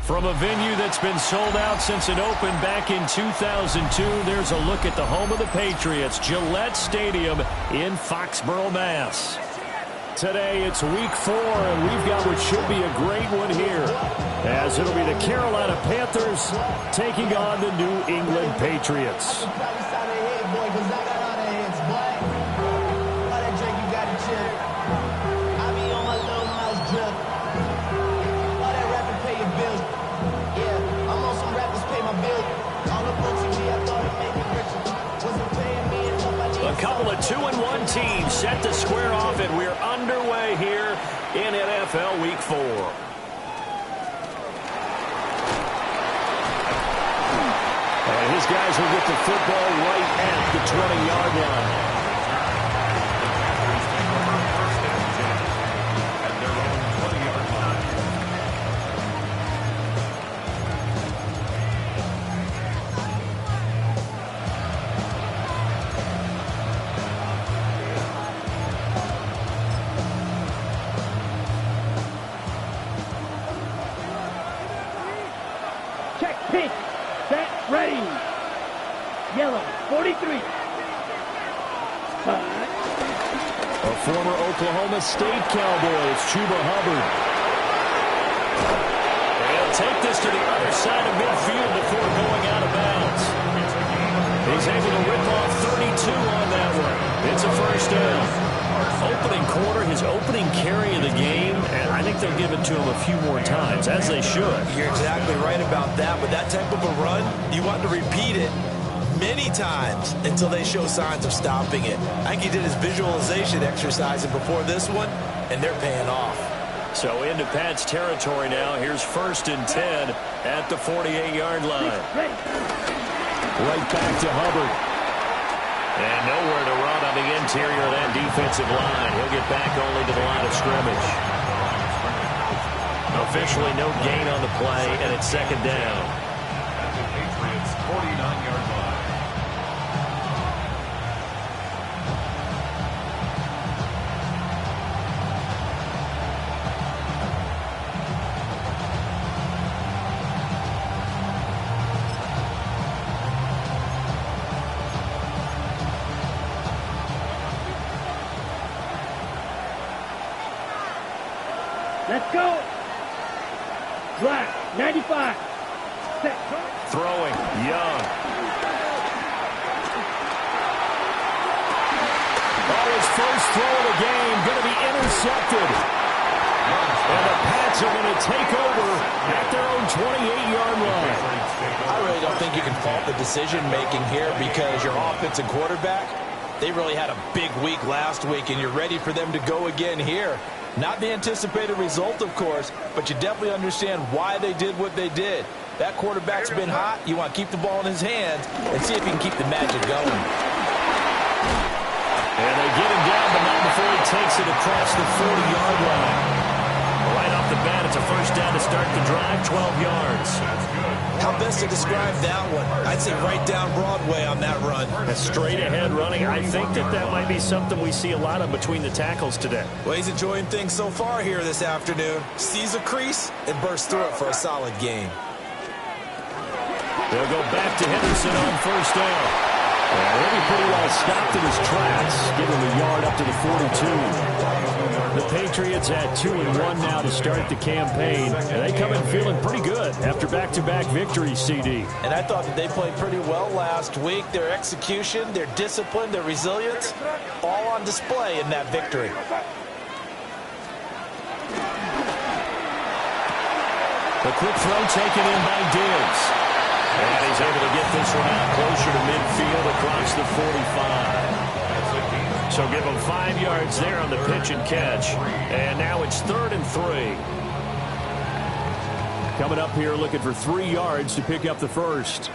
From a venue that's been sold out since it opened back in 2002, there's a look at the home of the Patriots, Gillette Stadium in Foxborough, Mass. Today it's week 4, and we've got what should be a great one here, as it'll be the Carolina Panthers taking on the New England Patriots. A couple of 2-1 teams set to square off, and we're underway here in NFL Week 4. And his guys will get the football right at the 20-yard line. Pitch, set, ready. Yellow, 43. A former Oklahoma State Cowboy, it's Chuba Hubbard. He'll take this to the other side of midfield before going out of bounds. He's able to rip off 32 on that one. It's a first down. Opening quarter, his opening carry of the game, and I think they'll give it to him a few more times, as they should. You're exactly right about that. With that type of a run, you want to repeat it many times until they show signs of stopping it. I think he did his visualization exercise before this one, and they're paying off. So into Pat's territory now. Here's 1st and 10 at the 48-yard line. Right back to Hubbard. And nowhere to run on the interior of that defensive line. He'll get back only to the line of scrimmage. Officially no gain on the play, and it's 2nd down. At the Patriots' 49-yard line. Let's go. Black, 95. Set. Throwing, Young. Oh, his first throw of the game going to be intercepted. And the Pats are going to take over at their own 28-yard line. I really don't think you can fault the decision-making here because your offense and quarterback, they really had a big week last week, and you're ready for them to go again here. Not the anticipated result, of course, but you definitely understand why they did what they did. That quarterback's been hot. You want to keep the ball in his hands and see if he can keep the magic going. And they get him down, but not before he takes it across the 40-yard line. Right off the bat, it's a first down to start the drive, 12 yards. How best to describe that one? I'd say right down Broadway on that run. A straight-ahead running. I think that might be something we see a lot of between the tackles today. Well, he's enjoying things so far here this afternoon. Sees a crease and bursts through it for a solid gain. They'll go back to Henderson on first down. He'll be pretty well stopped in his tracks, giving him a yard up to the 42. The Patriots at 2-1 now to start the campaign. And they come in feeling pretty good after back-to-back victories, CD. And I thought that they played pretty well last week. Their execution, their discipline, their resilience, all on display in that victory. The quick throw taken in by Diggs. And he's able to get this one out closer to midfield across the 45. So give him 5 yards there on the pitch and catch. And now it's 3rd and 3. Coming up here looking for 3 yards to pick up the first.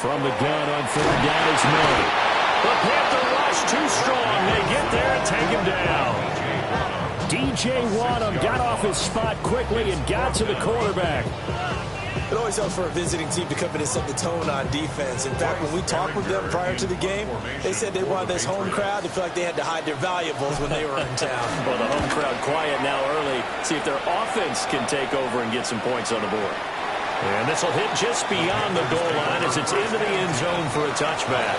From the gun on 3rd down is Miller. The Panther rush too strong. They get there and take him down. DJ Wadham got off his spot quickly and got to the quarterback. It always helps for a visiting team to come in and set the tone on defense. In fact, when we talked with them prior to the game, they said they wanted this home crowd to feel like they had to hide their valuables when they were in town. Well, the home crowd quiet now early. See if their offense can take over and get some points on the board. And this will hit just beyond the goal line as it's into the end zone for a touchback.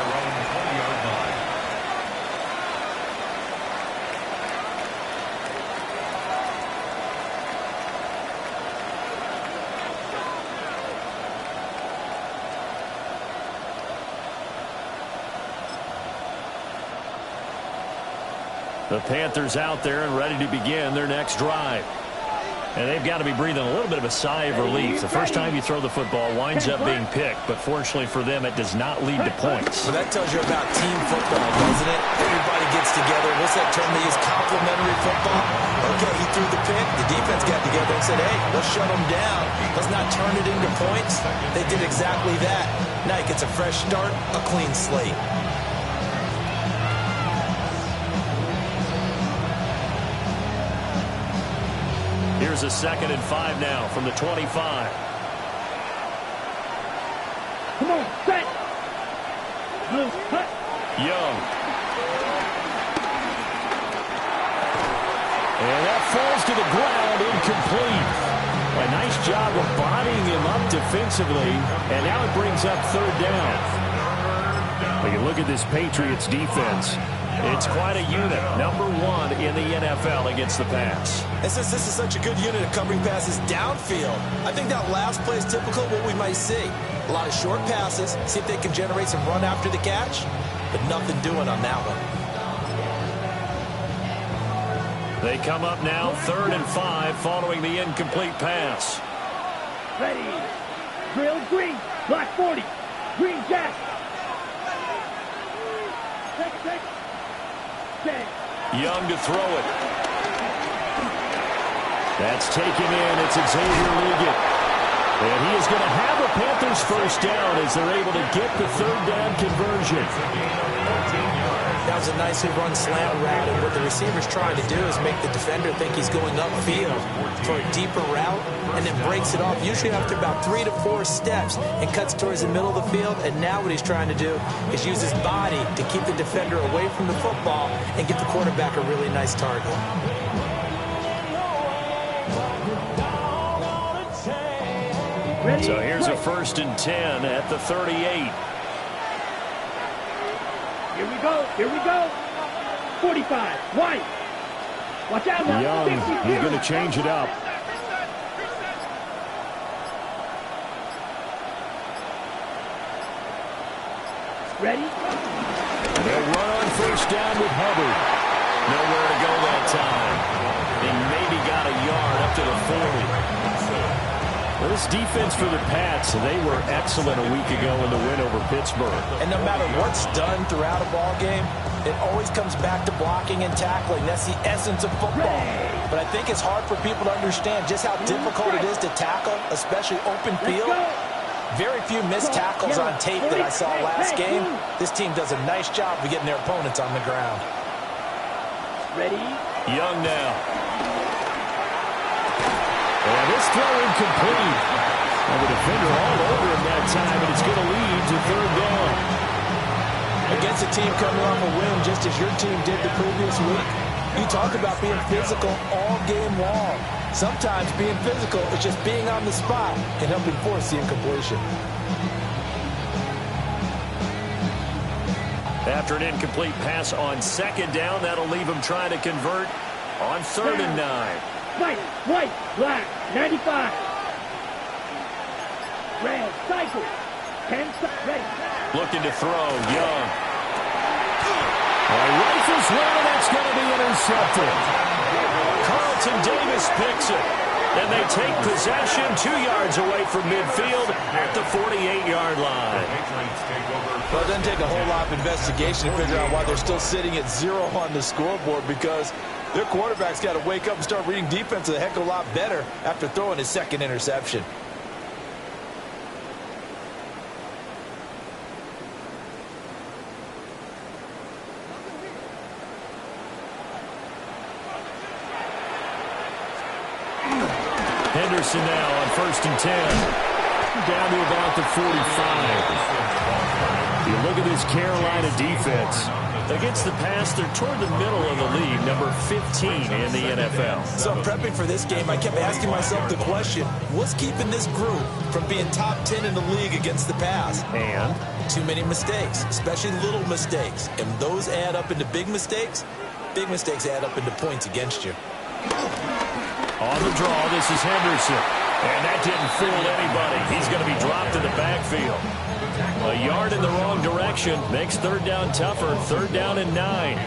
The Panthers out there and ready to begin their next drive. And they've got to be breathing a little bit of a sigh of relief. The first time you throw the football winds up being picked, but fortunately for them, it does not lead to points. Well, that tells you about team football, doesn't it? Everybody gets together. What's that term they use? Complementary football? Okay, he threw the pick. The defense got together and said, hey, let's shut him down. Let's not turn it into points. They did exactly that. Now he gets a fresh start, a clean slate. Here's a 2nd and 5 now from the 25. Come on, set. Blue, cut. Young. And that falls to the ground, incomplete. A nice job of bodying him up defensively, and now it brings up 3rd down. We can look at this Patriots defense. It's quite a unit, number 1 in the NFL against the pass. And since this is such a good unit of covering passes downfield, I think that last play is typical of what we might see. A lot of short passes, see if they can generate some run after the catch, but nothing doing on that one. They come up now 3rd and 5 following the incomplete pass. Ready. Drill green. Black 40. Green jack. Check. Young to throw it. That's taken in. It's Xavier Liggett. And he is going to have a Panthers first down as they're able to get the 3rd down conversion. That was a nicely run slant route, and what the receiver's trying to do is make the defender think he's going upfield for a deeper route, and then breaks it off, usually after about 3 to 4 steps, and cuts towards the middle of the field. And now what he's trying to do is use his body to keep the defender away from the football and get the quarterback a really nice target. So here's a 1st and 10 at the 38. Here we go. 45, White. Watch out now. Young, he's going to change it up. Ready? They'll run on 1st down with Hubbard. Nowhere to go that time. They maybe got a yard up to the 40. Well, this defense for the Pats, they were excellent a week ago in the win over Pittsburgh. And no matter what's done throughout a ball game, it always comes back to blocking and tackling. That's the essence of football. But I think it's hard for people to understand just how difficult it is to tackle, especially open field. Very few missed tackles on tape that I saw last game. This team does a nice job of getting their opponents on the ground. Ready? Young now. And this throw incomplete. And the defender all over him that time, and it's going to lead to 3rd down. Against a team coming off a win just as your team did the previous week, you talk about being physical all game long. Sometimes being physical is just being on the spot and helping force the incompletion. After an incomplete pass on 2nd down, that'll leave him trying to convert on 3rd and 9. White, black, 95. Red, cycle. 10, ready. Looking to throw, Young. Rifles one, that's going to be intercepted. Carlton Davis picks it. And they take possession 2 yards away from midfield at the 48-yard line. Well, it doesn't take a whole lot of investigation to figure out why they're still sitting at 0 on the scoreboard, because their quarterback's got to wake up and start reading defense a heck of a lot better after throwing his 2nd interception. Henderson now on 1st and 10. Down to about the 45. You look at this Carolina defense. Against the pass, they're toward the middle of the league, number 15 in the NFL. So prepping for this game, I kept asking myself the question, what's keeping this group from being top 10 in the league against the pass? And too many mistakes, especially little mistakes. And those add up into big mistakes. Big mistakes add up into points against you. On the draw, this is Henderson. And that didn't fool anybody. He's going to be dropped in the backfield. A yard in the wrong direction makes third down tougher. Third down and 9.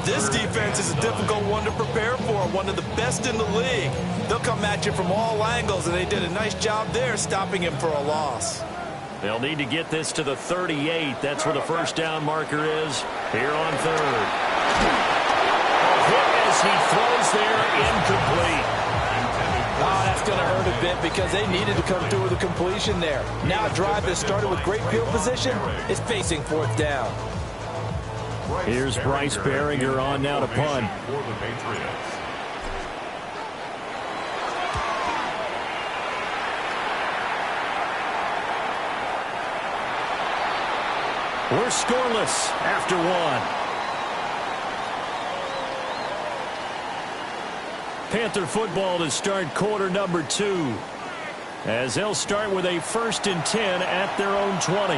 This defense is a difficult one to prepare for. One of the best in the league. They'll come at you from all angles, and they did a nice job there stopping him for a loss. They'll need to get this to the 38. That's where the first down marker is here on third. A hit as he throws there, incomplete. Oh, that's going to hurt a bit because they needed to come through with a completion there. Now a drive that started with great field position is facing fourth down. Here's Bryce Behringer on now to punt. For the Patriots. We're scoreless after one. Panther football to start quarter number 2. As they'll start with a 1st and 10 at their own 20.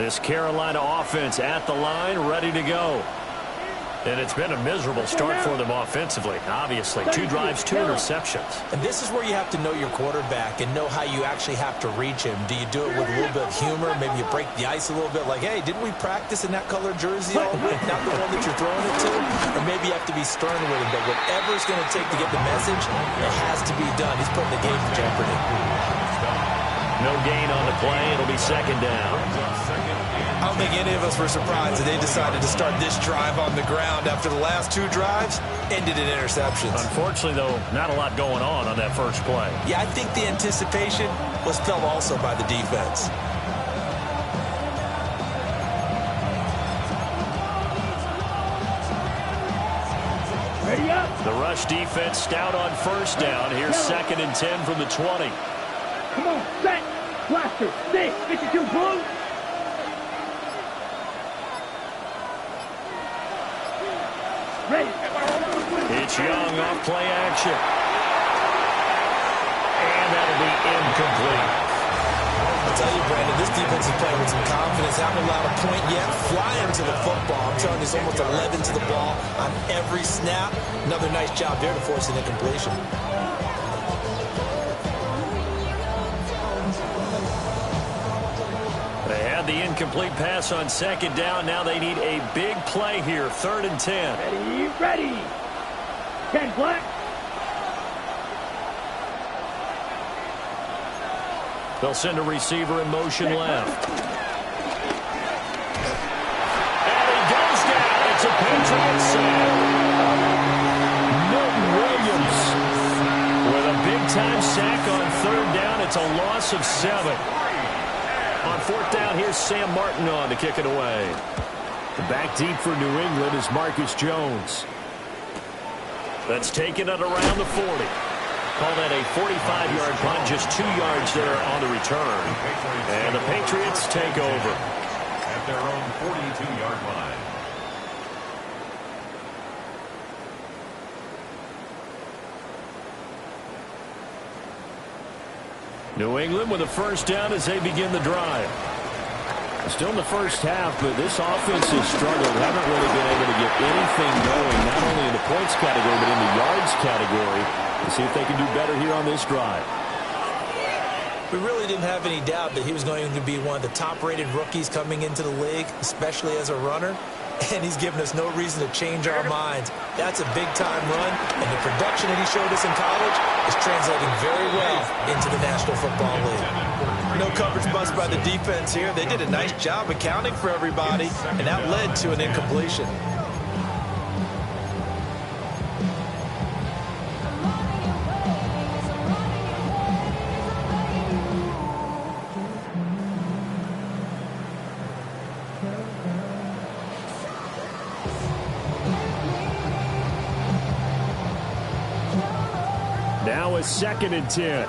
This Carolina offense at the line, ready to go. And it's been a miserable start for them offensively, obviously. 2 drives, 2 interceptions. And this is where you have to know your quarterback and know how you actually have to reach him. Do you do it with a little bit of humor? Maybe you break the ice a little bit, like, hey, didn't we practice in that color jersey all week? Not the one that you're throwing it to? Or maybe you have to be stern with him. But whatever it's going to take to get the message, it has to be done. He's putting the game in jeopardy. No gain on the play. It'll be second down. I don't think any of us were surprised that they decided to start this drive on the ground after the last 2 drives ended in interceptions. Unfortunately, though, not a lot going on that first play. Yeah, I think the anticipation was felt also by the defense. Ready up. The rush defense stout on first down. Here's 2nd and 10 from the 20. Come on, set. Blaster, 6, 52 blue. Ready. It's Young off play action. And that'll be incomplete. I'll tell you, Brandon, this defense is playing with some confidence. Haven't allowed a point yet. Flying to the football. I'm telling you, it's almost 11 to the ball on every snap. Another nice job there to force an incompletion. They had the incomplete pass on second down. Now they need a big play here. 3rd and 10. Ready, ready. 10 black. They'll send a receiver in motion left. And he goes down. It's a Patriot sack. Milton Williams with a big-time sack on 3rd down. It's a loss of 7. On 4th down, here's Sam Martin on to kick it away. The back deep for New England is Marcus Jones. That's taken it around the 40. Call that a 45-yard punt, just 2 yards there on the return. And the Patriots take over. At their own 42-yard line. New England with a first down as they begin the drive. Still in the first half, but this offense has struggled. Haven't really been able to get anything going, not only in the points category, but in the yards category. Let's see if they can do better here on this drive. We really didn't have any doubt that he was going to be one of the top-rated rookies coming into the league, especially as a runner. And he's given us no reason to change our minds. That's a big-time run, and the production that he showed us in college is translating very well into the National Football League. No coverage bust by the defense here. They did a nice job accounting for everybody, and that led to an incompletion. a 2nd and 10.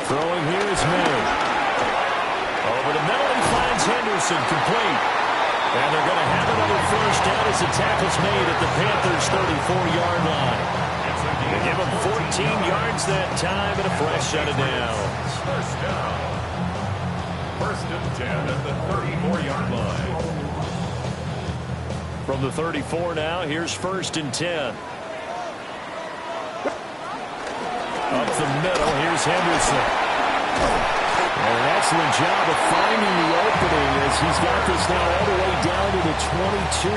Throwing here is May. Over the middle, he finds Henderson, complete. And they're going to have another first down as the tackle's made at the Panthers' 34-yard line. They give him 14 yards that time and a fresh set of downs. First down. 1st and 10 at the 34-yard line. From the 34 now, here's 1st and 10. Up the middle, here's Henderson. And an excellent job of finding the opening as he's got this now all the way down to the 22.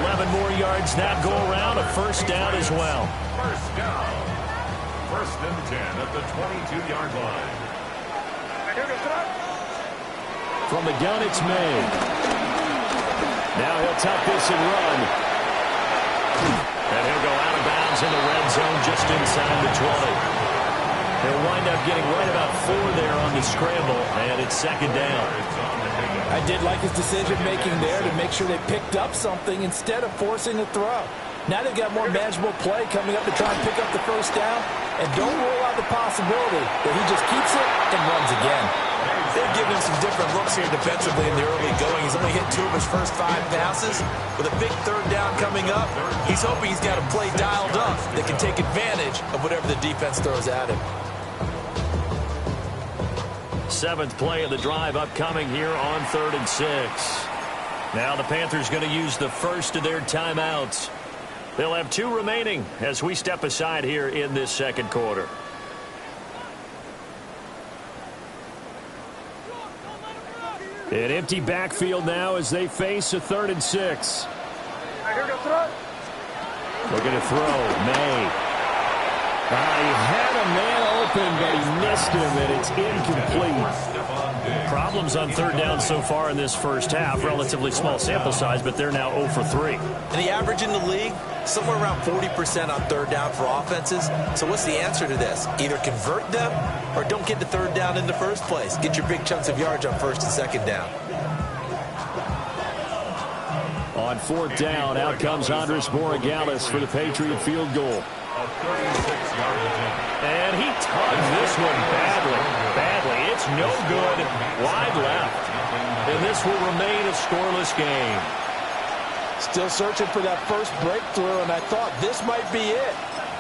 11 more yards that go around, a first down as well. First down. 1st and 10 at the 22-yard line. From the gun, it's May. Now he'll tuck this and run. And he'll go out of bounds in the red zone just inside the 20. He'll wind up getting right about 4 there on the scramble, and it's 2nd down. I did like his decision-making there to make sure they picked up something instead of forcing a throw. Now they've got more manageable play coming up to try and pick up the first down, and don't rule out the possibility that he just keeps it and runs again. They've given him some different looks here defensively in the early going. He's only hit 2 of his first 5 passes. With a big 3rd down coming up, he's hoping he's got a play dialed up that can take advantage of whatever the defense throws at him. 7th play of the drive upcoming here on 3rd and 6. Now the Panthers going to use the first of their timeouts. They'll have 2 remaining as we step aside here in this 2nd quarter. An empty backfield now as they face a 3rd and 6. Looking to throw. May. He had a man open, but he missed him, and it's incomplete. Problems on 3rd down so far in this first half. Relatively small sample size, but they're now 0 for 3. And the average in the league, somewhere around 40% on 3rd down for offenses. So what's the answer to this? Either convert them or don't get to 3rd down in the first place. Get your big chunks of yards on 1st and 2nd down. On 4th down, out comes Andres Borregales for the Patriot field goal. And he tugs this one badly. It's no good. Wide left. And this will remain a scoreless game. Still searching for that first breakthrough, and I thought this might be it.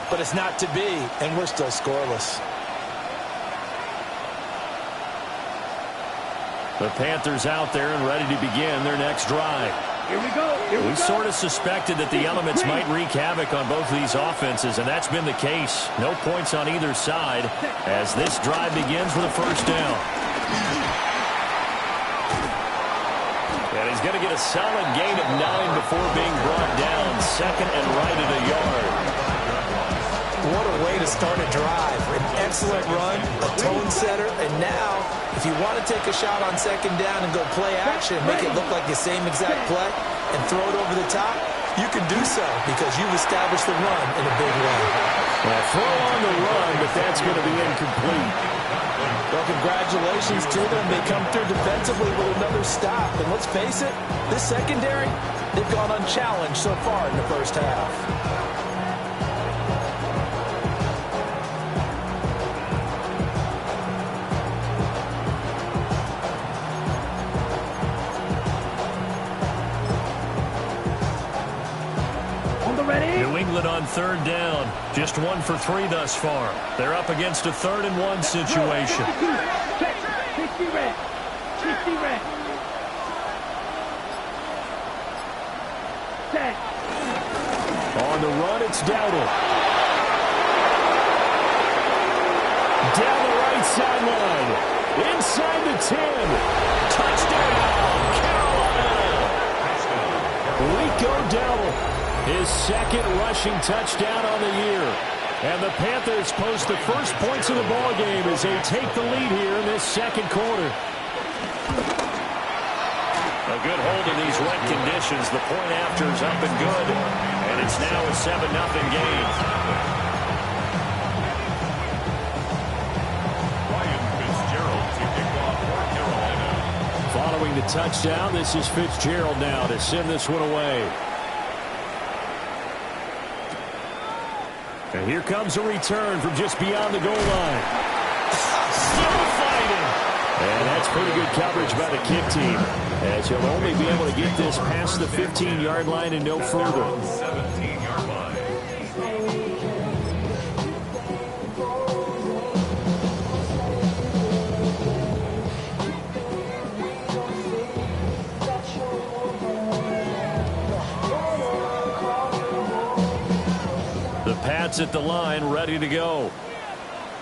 But it's not to be, and we're still scoreless. The Panthers out there and ready to begin their next drive. Here we go. We sort of suspected that the elements might wreak havoc on both of these offenses, and that's been the case. No points on either side as this drive begins with a first down. And he's going to get a solid gain of 9 before being brought down. 2nd and right at a yard. What a way to start a drive. An excellent run, a tone setter, and now, if you want to take a shot on 2nd down and go play action, make it look like the same exact play, and throw it over the top, you can do so because you've established the run in a big way. Well, throw on the run, but that's going to be incomplete. Well, congratulations to them. They come through defensively with another stop. And let's face it, this secondary, they've gone unchallenged so far in the first half. New England on 3rd down. Just 1 for 3 thus far. They're up against a 3rd and 1 situation. 60 red. 60 red. Set. On the run, it's Dowdle. Down the right sideline. Inside the 10. Touchdown, Carolina. Rico Dowdle. His 2nd rushing touchdown on the year. And the Panthers post the first points of the ballgame as they take the lead here in this 2nd quarter. A good hold in these wet conditions. The point after is up and good. And it's now a 7-0 game. Following the touchdown, this is Fitzgerald now to send this one away. And here comes a return from just beyond the goal line. Still fighting. And that's pretty good coverage by the kick team, as he'll only be able to get this past the 15-yard line and no further. 17-yard line. The Pats at the line, ready to go.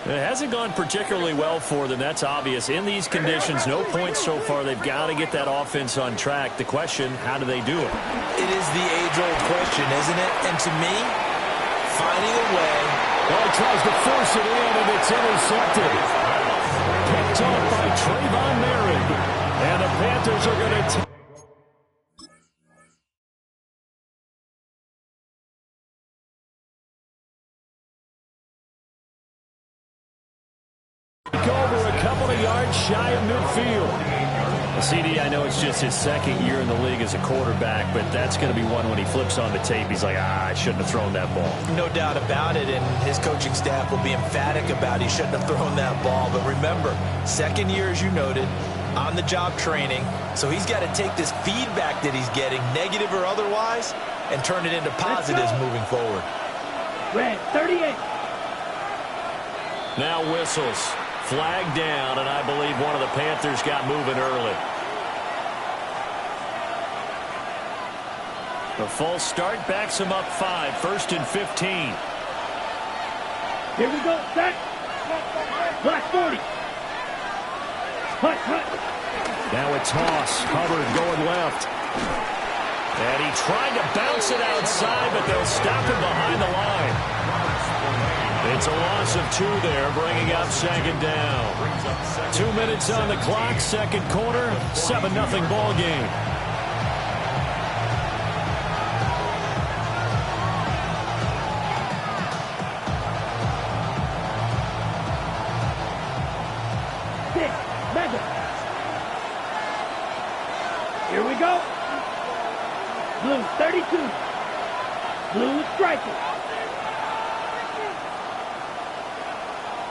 It hasn't gone particularly well for them. That's obvious. In these conditions, no points so far. They've got to get that offense on track. The question, how do they do it? It is the age-old question, isn't it? And to me, finding a way. Well, he tries to force it in, and it's intercepted. Picked off by Trayvon Merritt. And the Panthers are going to take over a couple of yards shy of midfield. CD, I know it's just his second year in the league as a quarterback, but that's going to be one when he flips on the tape. He's like, I shouldn't have thrown that ball. No doubt about it, and his coaching staff will be emphatic about he shouldn't have thrown that ball. But remember, second year, as you noted, on-the-job training, so he's got to take this feedback that he's getting, negative or otherwise, and turn it into positives moving forward. Red 38. Now whistles. Flag down, and I believe one of the Panthers got moving early. The false start backs him up 5, 1st and 15. Here we go, set. Black 40. Hut, hut. Now a toss. Hubbard going left. And he tried to bounce it outside, but they'll stop him behind the line. It's a loss of 2 there, bringing up second down. 2 minutes on the clock, second quarter, 7-0 ball game. Mega. Here we go. Blue 32. Blue striker.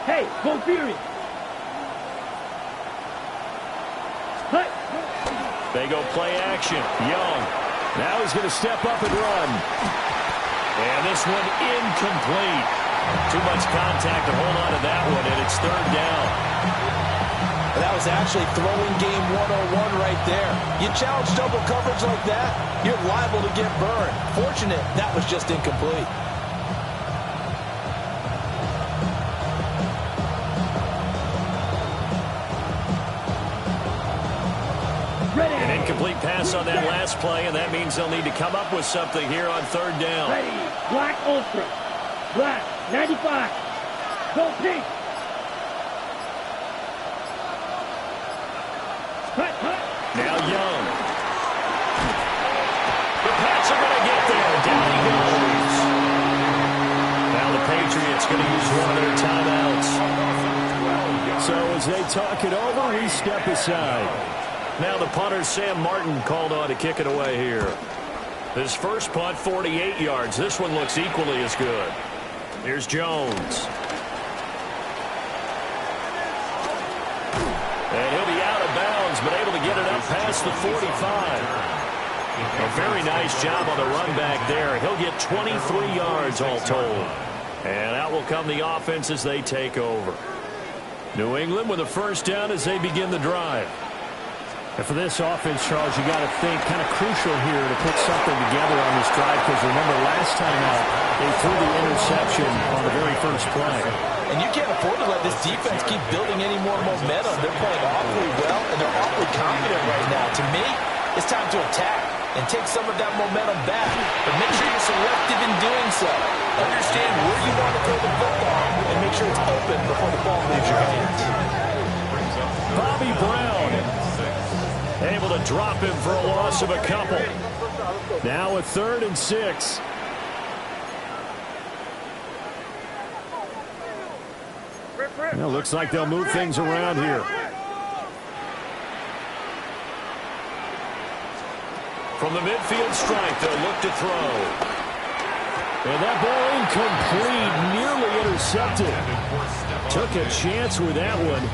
Hey, go Fury. Hut. They go play action. Young. Now he's going to step up and run. And this one incomplete. Too much contact to hold on to that one, and it's 3rd down. That was actually throwing game 101 right there. You challenge double coverage like that, you're liable to get burned. Fortunate that was just incomplete. Ready. An incomplete pass on that last play, and that means they'll need to come up with something here on 3rd down. Ready. Black Ultra. Black 95. Go pink. Hut, hut. Now Young. The Pats are going to get there. Down he goes. Now the Patriots going to use one of their timeouts. So as they talk it over, we step aside. Now the punter, Sam Martin, called on to kick it away here. His first punt, 48 yards. This one looks equally as good. Here's Jones. And he'll be out of bounds, but able to get it up past the 45. A very nice job on the run back there. He'll get 23 yards all told. And out will come the offense as they take over. New England with a first down as they begin the drive. And for this offense, Charles, you got to think kind of crucial here to put something together on this drive, because remember last time out they threw the interception on the very first play. And you can't afford to let this defense keep building any more momentum. They're playing awfully well, and they're awfully confident right now. To me, it's time to attack and take some of that momentum back. But make sure you're selective in doing so. Understand where you want to throw the football, and make sure it's open before the ball leaves your hands. Bobby Brown able to drop him for a loss of a couple. Now a 3rd and 6. Well, looks like they'll move things around here. From the midfield stripe, they'll look to throw. And that ball incomplete, nearly intercepted. Took a chance with that one.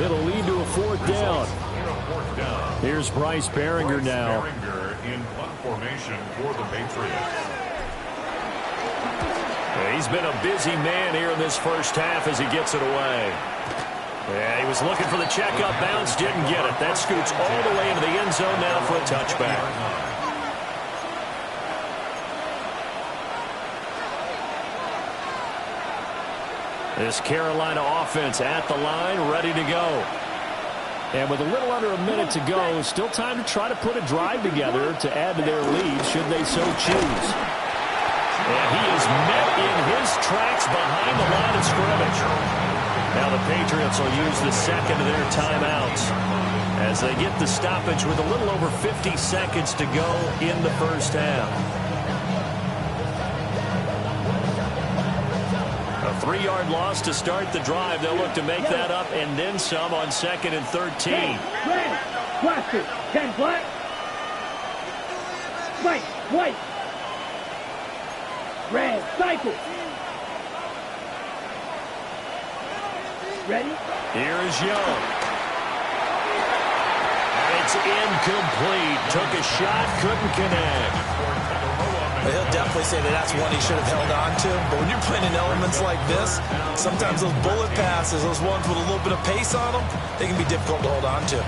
It'll lead to a 4th down. Here's Bryce Behringer now. Behringer in punt formation for the Patriots. He's been a busy man here in this first half as he gets it away. Yeah, he was looking for the checkup bounce, didn't get it. That scoots all the way into the end zone now for a touchback. This Carolina offense at the line, ready to go. And with a little under a minute to go, still time to try to put a drive together to add to their lead should they so choose. And he is met in his tracks behind the line of scrimmage. Now the Patriots will use the second of their timeouts as they get the stoppage with a little over 50 seconds to go in the first half. A 3-yard loss to start the drive. They'll look to make that up and then some on 2nd and 13. Red, blaster, 10 black. White. Red, cycle. Ready? Here is Young. And it's incomplete. Took a shot, couldn't connect. He'll definitely say that that's one he should have held on to. But when you're playing in elements like this, sometimes those bullet passes, those ones with a little bit of pace on them, they can be difficult to hold on to.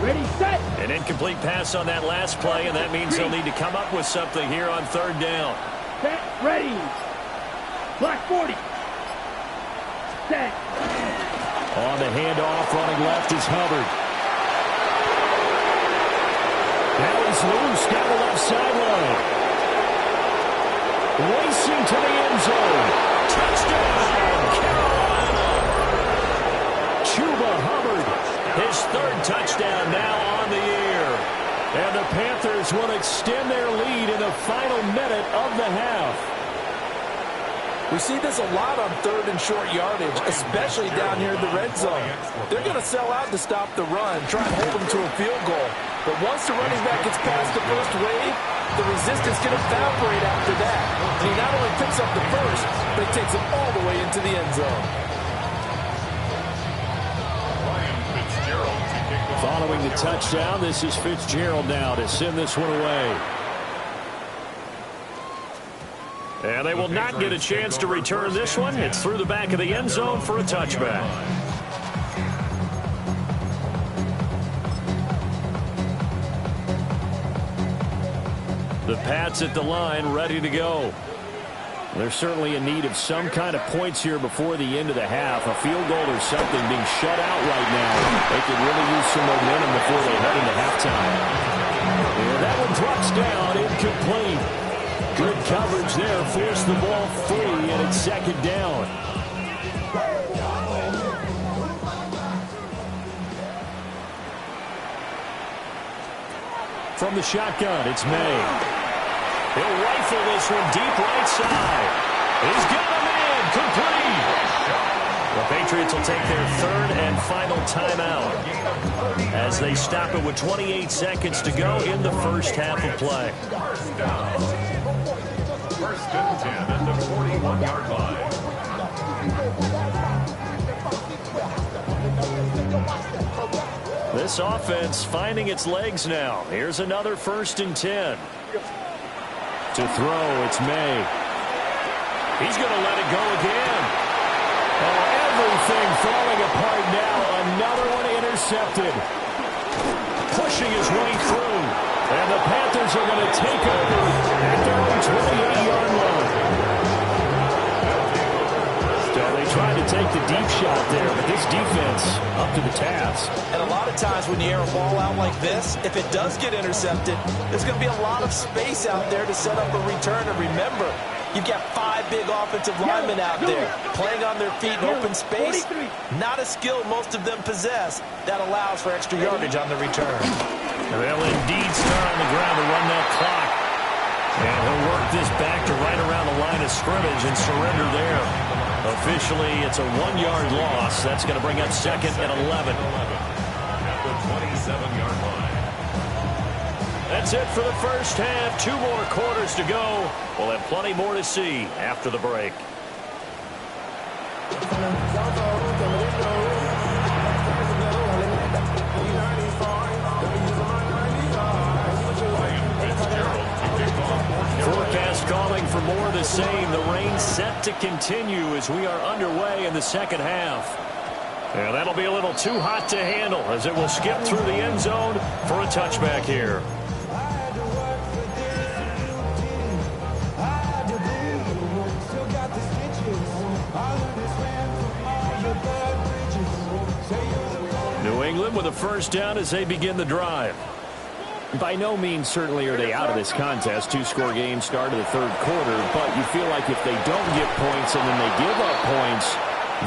Ready, set. An incomplete pass on that last play, and that means they'll need to come up with something here on 3rd down. Set, ready. Black 40. Set. On the handoff, running left is Hubbard. Now he's loose down the left sideline. Racing to the end zone. Touchdown, Carolina. Chuba Hubbard, his 3rd touchdown now on the year. And the Panthers will extend their lead in the final minute of the half. We see this a lot on 3rd and short yardage, especially down here in the red zone. They're going to sell out to stop the run, try and hold them to a field goal. But once the running back gets past the first wave, the resistance can evaporate after that. And he not only picks up the first, but he takes it all the way into the end zone. Following the touchdown, this is Fitzgerald now to send this one away. And they will not get a chance to return this one. It's through the back of the end zone for a touchback. The Pats at the line, ready to go. They're certainly in need of some kind of points here before the end of the half. A field goal or something being shut out right now. They could really use some momentum before they head into halftime. And that one drops down, incomplete. Good coverage there, forced the ball free, and it's 2nd down. From the shotgun, it's May. He'll rifle this one deep right side. He's got a man, complete. The Patriots will take their 3rd and final timeout as they stop it with 28 seconds to go in the first half of play. 1st and 10 at the 41-yard line. This offense finding its legs now. Here's another 1st and 10. To throw, it's May. He's going to let it go again. Oh, everything falling apart now. Another one intercepted. Pushing his way through. And the Panthers are going to take over at their own 28-yard line. So they tried to take the deep shot there, but this defense up to the task. And a lot of times when you air a ball out like this, if it does get intercepted, there's going to be a lot of space out there to set up a return. And remember, you've got 5 big offensive linemen out there playing on their feet in open space. Not a skill most of them possess that allows for extra yardage on the return. They'll indeed start on the ground to run that clock. And he'll work this back to right around the line of scrimmage and surrender there. Officially, it's a 1-yard loss. That's going to bring up second and 11. At the 27-yard line. That's it for the first half. 2 more quarters to go. We'll have plenty more to see after the break. Forecast calling for more of the same. The rain set to continue as we are underway in the second half. And that'll be a little too hot to handle as it will skip through the end zone for a touchback here. New England with a first down as they begin the drive. By no means certainly are they out of this contest. 2-score game start of the third quarter, but you feel like if they don't get points and then they give up points,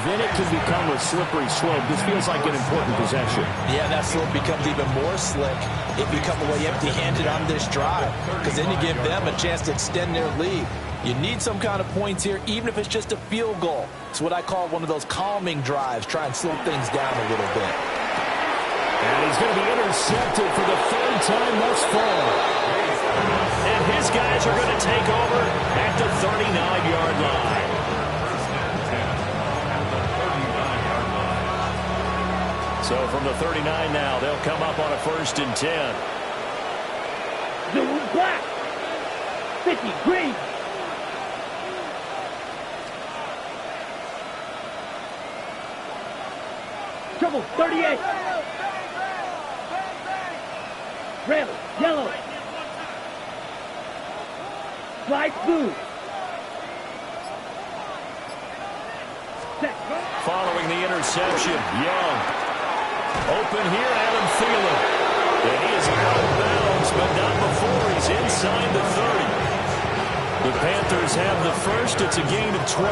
then it can become a slippery slope. This feels like an important possession. Yeah, that slope becomes even more slick if you come away empty-handed on this drive, because then you give them a chance to extend their lead. You need some kind of points here, even if it's just a field goal. It's what I call one of those calming drives. Try and slow things down a little bit. And he's going to be intercepted for the 3rd time thus far. And his guys are going to take over at the 39-yard line. So from the 39 now, they'll come up on a 1st and 10. Blue black. 50 green. Trouble 38. Red, yellow. Light blue. Set. Following the interception, Young. Open here, Adam Thielen. And he is out of bounds, but not before he's inside the 30. The Panthers have the first. It's a gain of 12.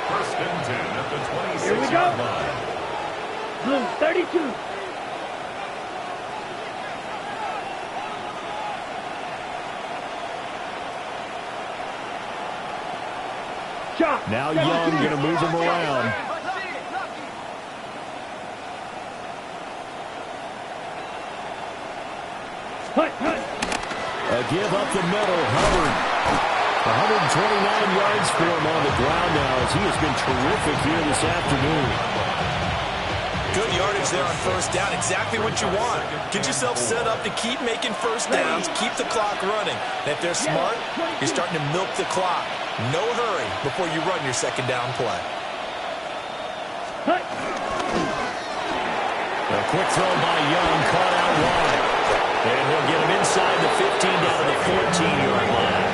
1st and 10 at the 26-yard Here we go. line. Blue 32. Chop. Now Young going to move him around. Hut, hut. A give up the middle, Hubbard. 129 yards for him on the ground now as he has been terrific here this afternoon. Good yardage there on 1st down. Exactly what you want. Get yourself set up to keep making 1st downs, keep the clock running. And if they're smart, you're starting to milk the clock. No hurry before you run your 2nd down play. Hut. A quick throw by Young, caught out wide. And he'll get him inside the 15 down to the 14-yard line.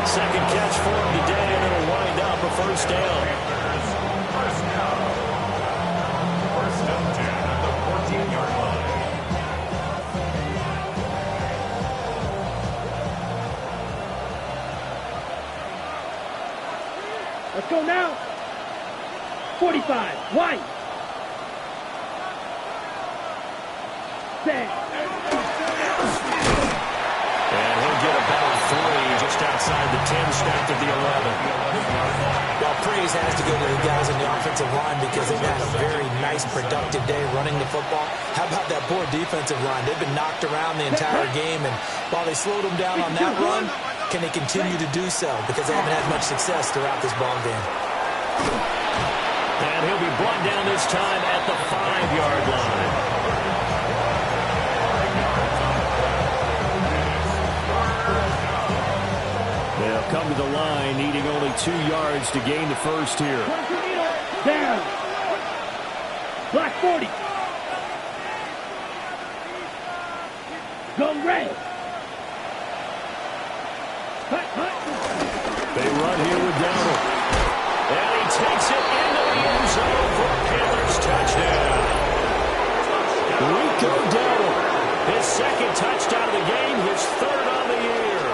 2nd catch for him today, and it'll wind up a 1st down. 1st down. 1st and 10 at the 14-yard line. Let's go now. 45. White. Set. And he'll get about 3 just outside the 10, snapped at the 11. Well, praise has to go to the guys on the offensive line because they've had a very nice, productive day running the football. How about that poor defensive line? They've been knocked around the entire game, and while they slowed them down on that run, can they continue to do so? Because they haven't had much success throughout this ball game. And he'll be brought down this time at the 5-yard line. They'll come to the line, needing only 2 yards to gain the first here. Down. Black 40. Go red. Hut, hut. They run here with Dowdle. And he takes it into the end zone for a Panthers touchdown. Rico Dowdle, his 2nd touchdown of the game, his 3rd on the year.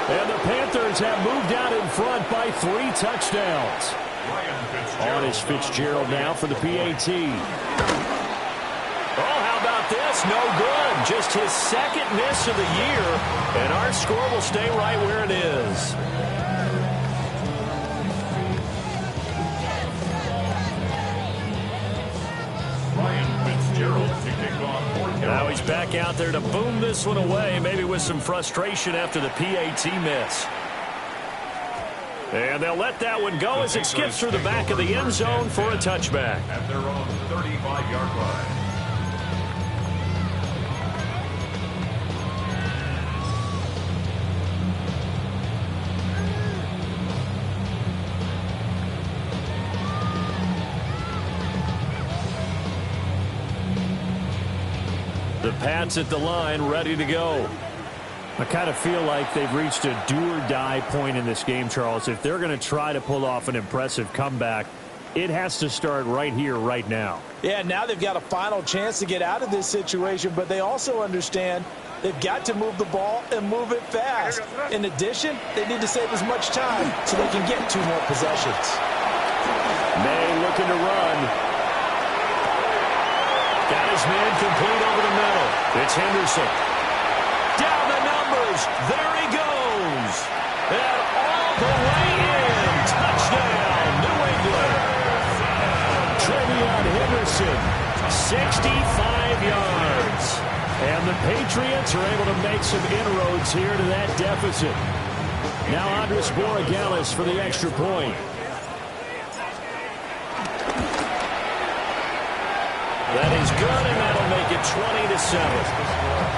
And the Panthers have moved out in front by 3 touchdowns. On is Fitzgerald now for the PAT. Oh, how about this? No good. Just his 2nd miss of the year. And our score will stay right where it is. Now he's back out there to boom this one away, maybe with some frustration after the PAT miss. And they'll let that one go as it skips through the back of the end zone for a touchback. At their own 35-yard line. The Pats at the line, ready to go. I kind of feel like they've reached a do-or-die point in this game, Charles. If they're going to try to pull off an impressive comeback, it has to start right here, right now. Yeah, now they've got a final chance to get out of this situation, but they also understand they've got to move the ball and move it fast. In addition, they need to save as much time so they can get 2 more possessions. May looking to run. Got his man complete over the middle. It's Henderson. Down the numbers. There he goes. And all the way in. Touchdown, New England. Trevion Henderson, 65 yards. And the Patriots are able to make some inroads here to that deficit. Now Andres Borregales for the extra point. That is good, and that'll make it 20-7.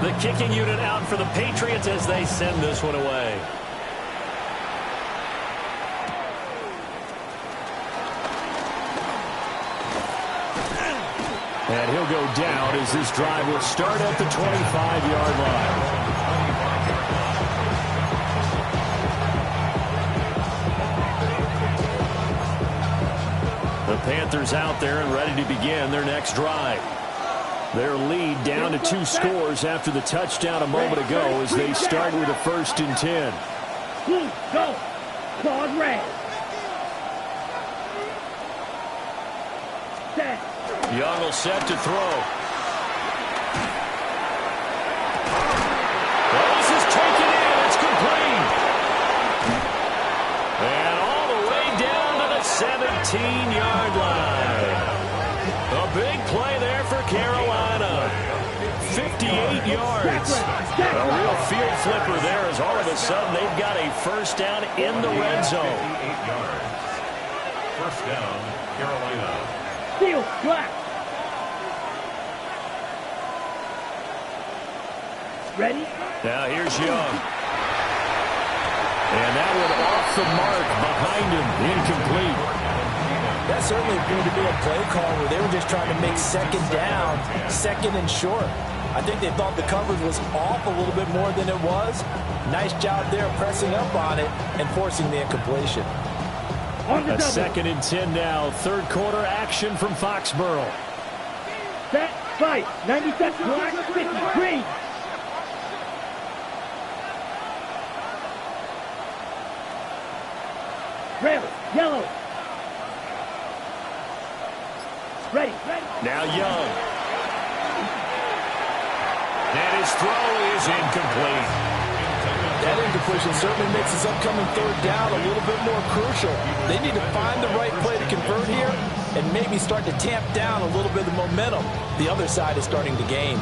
The kicking unit out for the Patriots as they send this one away. And he'll go down as this drive will start at the 25-yard line. The Panthers out there and ready to begin their next drive. Their lead down to 2 scores after the touchdown a moment ago as they start with a 1st and 10. Go. Claude Ray. Set. Young will set to throw. This is taken in. It's complete. And all the way down to the 17-yard line. A big play there for Carolina. 58 yards. A real field flipper there as all of a sudden they've got a 1st down in the red zone. 8 yards. 1st down, Carolina. Steal. Black. Ready? Now here's Young. And that one off the mark behind him. Incomplete. That certainly appeared to be a play call where they were just trying to make 2nd down, 2nd and short. I think they thought the coverage was off a little bit more than it was. Nice job there pressing up on it and forcing the incompletion. A 2nd and 10 now. 3rd quarter action from Foxborough. Set. Fight. 97. Black. 50. Green. Red. Yellow. Ready. Now Young. And his throw is incomplete. That incompletion certainly makes this upcoming 3rd down a little bit more crucial. They need to find the right play to convert here and maybe start to tamp down a little bit of the momentum the other side is starting to gain.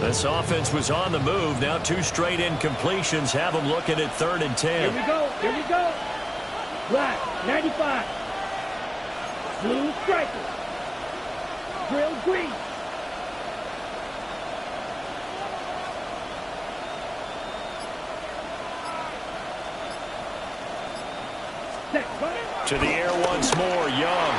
This offense was on the move. Now 2 straight incompletions have them looking at 3rd and 10. Here we go. Here we go. Black. 95. Blue striker. Drill green. To the air once more, Young.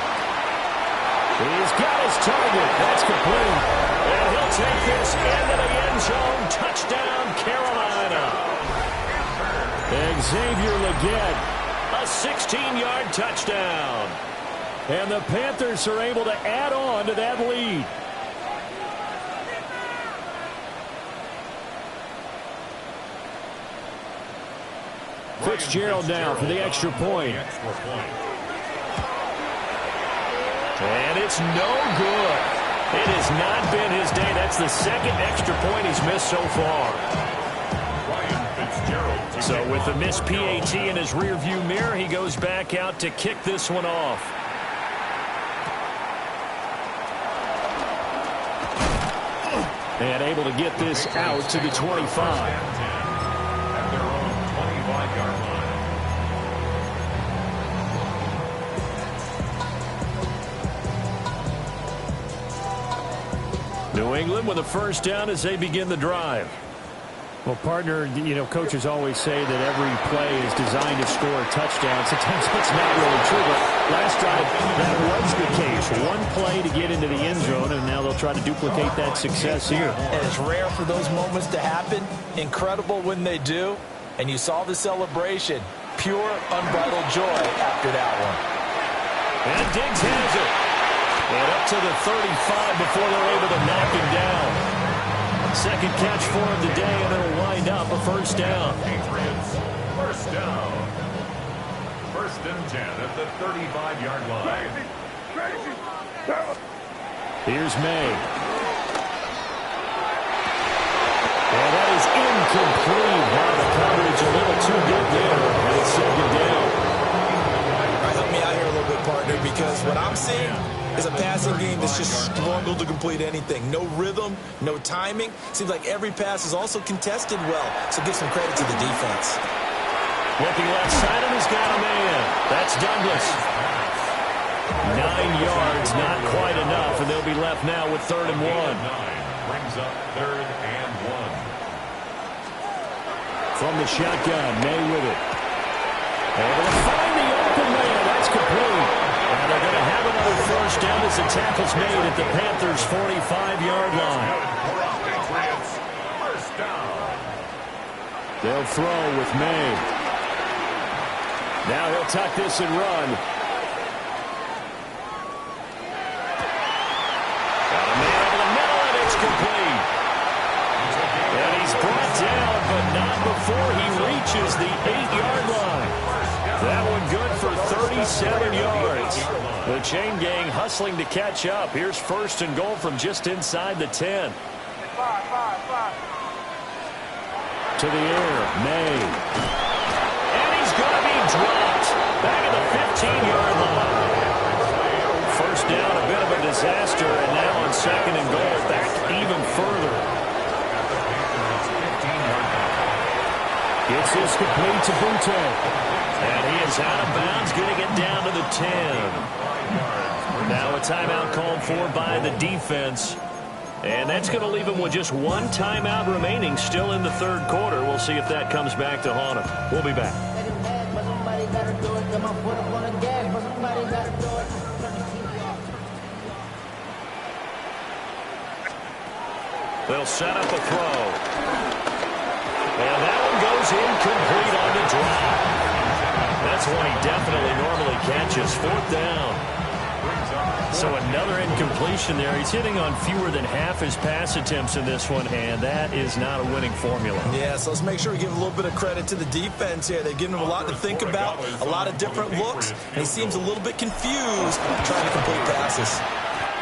He's got his target. That's complete. And he'll take this into the end zone. Touchdown, Carolina. Xavier Legette, a 16-yard touchdown. And the Panthers are able to add on to that lead. Fitzgerald now for the extra point. And it's no good. It has not been his day. That's the 2nd extra point he's missed so far. Ryan Fitzgerald So with the missed PAT in his rearview mirror, he goes back out to kick this one off. And able to get this out to the 25. At their own 25-yard line. New England with a first down as they begin the drive. Well, partner, you know, coaches always say that every play is designed to score a touchdown. Sometimes that's not really true, but last drive that was the case. One play to get into the end zone, and now they'll try to duplicate that success here. And it's rare for those moments to happen. Incredible when they do. And you saw the celebration. Pure, unbridled joy after that one. And Diggs has it. And up to the 35 before they're able to knock him down. Second catch for him today, and it'll wind up a first down. Patriots, first down. First and 10 at the 35-yard line. Here's May. And that is incomplete. Wow, the coverage a little too good there. And it's second down. All right, help me out here a little bit, partner, because what I'm seeing is a passing game that's just struggled to complete anything. No rhythm, no timing. Seems like every pass is also contested well. So give some credit to the defense. Looking left side, and he's got a man. That's Douglas. 9 yards, not quite enough, and they'll be left now with 3rd and 1. Brings up 3rd and 1. From the shotgun, May with it. Able to find the open man. That's complete. And they're going to have another first down as the tackle's made at the Panthers' 45-yard line. Patriots, first down. They'll throw with May. Now he'll tuck this and run. Got a man over the middle, and it's complete. And he's brought down, but not before he reaches the 8-yard line. That one good for 37 yards. The chain gang hustling to catch up. Here's 1st and goal from just inside the 10. To the air, May. And he's going to be dropped. Back at the 15-yard line. First down, a bit of a disaster, and now on 2nd and goal, back even further. Gets this complete to Butte. And he is out of bounds, getting it down to the 10. Now a timeout called for by the defense. And that's going to leave him with just one timeout remaining still in the 3rd quarter. We'll see if that comes back to haunt him. We'll be back. They'll set up a throw. And that one goes incomplete on the drop. That's one he definitely normally catches. 4th down. So another incompletion there. He's hitting on fewer than half his pass attempts in this one, and that is not a winning formula. Yeah, so let's make sure we give a little bit of credit to the defense here. They've given him a lot to think about, a lot of different looks, and he seems a little bit confused trying to complete passes.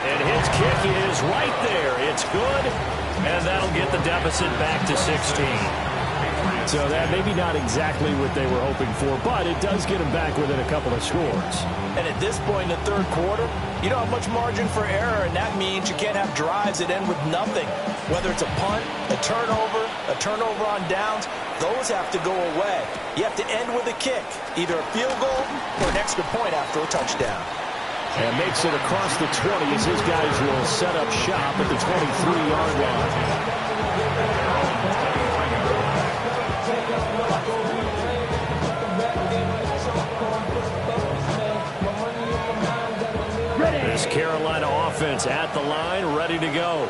And his kick is right there. It's good, and that'll get the deficit back to 16. So that maybe not exactly what they were hoping for, but it does get them back within a couple of scores. And at this point in the 3rd quarter, you don't have much margin for error, and that means you can't have drives that end with nothing. Whether it's a punt, a turnover on downs, those have to go away. You have to end with a kick, either a field goal or an extra point after a touchdown. And makes it across the 20 as his guys will set up shop at the 23-yard line. This Carolina offense at the line, ready to go.